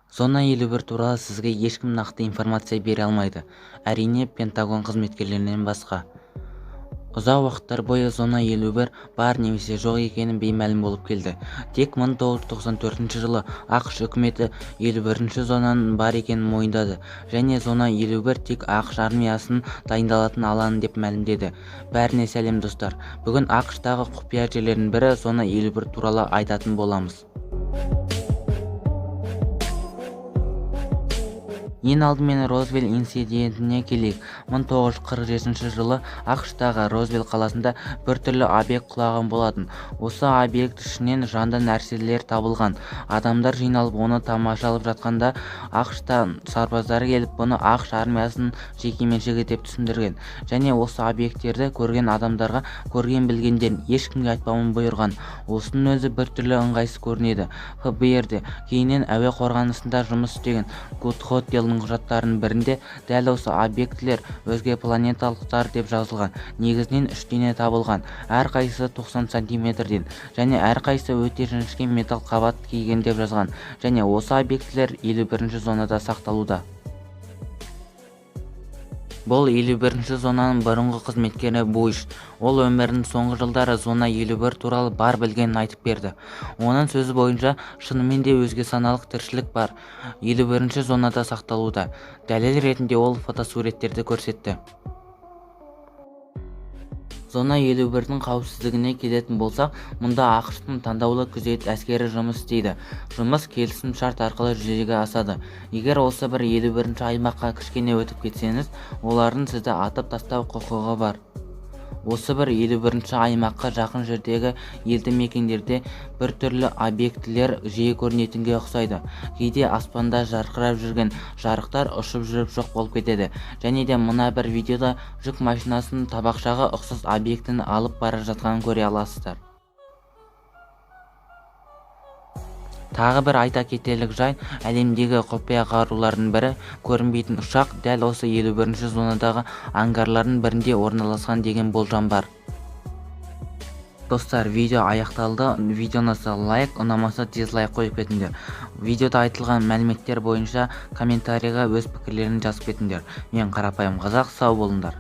Зона 51 туралы сізге ешкім нақты информация бере алмайды, әрине Пентагон қызметкерлерінен басқа. Ұзақ уақыттар бойы Зона 51 бар немесе жоқ екені беймәлім болып келді. Тек 1994 жылы ақш үкіметі 51-ші зонаның бар екенін мойындады және Зона 51 тек ақш армиясының дайындалатын алаңы деп мәлімдеді. Бәріне сәлем достар. Бүгін ақштағы құпия жерлердің бірі Зона 51 туралы айтатын боламыз. Ең алдымен Розвелл инцидентіне келейік. 1947 жылы ақштағы Розвелл қаласында біртүрлі объект құлаған болатын. Осы объект ішінен жанды нәрселер табылған. Адамдар жиналып оны тамашалап жатқанда ақштан сарбаздары келіп, бұны ақш армиясының жекеменшігі деп түсіндірген. Және осы объекттерді көрген адамдарға көрген білгендерін ешкімге айтпауын бұйырған. Осының өзі біртүрлі ыңғайсыз көрінеді. ФБР-де кейіннен әуе қорғанысында жұмыс істеген Гудхоттелдің құжаттарының бірінде дәл осы объектілер өзге планеталықтар деп жазылған. Негізінен 3 дене табылған, әрқайсысы 90 сантиметрден, және әрқайсысы өте жіңішке металл қабат киген деп жазған. Және осы объектілер 51-ші зонада сақталуда. Бұл 51-ші зонаның бұрынғы қызметкері Буш. Ол өмірінің соңғы жылдары Зона 51 туралы бар білгенін айтып берді. Оның сөзі бойынша шынымен де өзге саналық тіршілік бар 51-ші зонада сақталуда. Дәлел ретінде ол фотосуреттерді көрсетті. Зона 51-дің қауіпсіздігіне келетін болсақ, мұнда ақштың таңдаулы күзет әскері жұмыс істейді. Жұмыс келісім шарт арқылы жүзеге асады. Егер осы бір 51-ші аймаққа кішкене өтіп кетсеңіз, олардың сізді атып тастау құқығы бар. Осы бір 51-ші аймаққа жақын жердегі елді мекендерде біртүрлі объектілер жиі көрінетінге ұқсайды. Кейде аспанда жарқырап жүрген жарықтар ұшып жүріп жоқ болып кетеді. Және де мына бір видеода жүк машинасының табақшаға ұқсас объектіні алып бара жатқанын көре аласыздар. Тағы бір айта кетерлік жай, әлемдегі құпия қарулардың бірі көрінбейтін ұшақ дәл осы 51-ші зонадағы ангарлардың бірінде орналасқан деген болжам бар. Достар, видео аяқталды. Видеоны лайк, ұнамаса дизлайк қойып кетіңдер. Видеода айтылған мәліметтер бойынша комментарийға өз пікірлерін жазып кетіңдер. Мен қарапайым қазақ, сау болыңдар.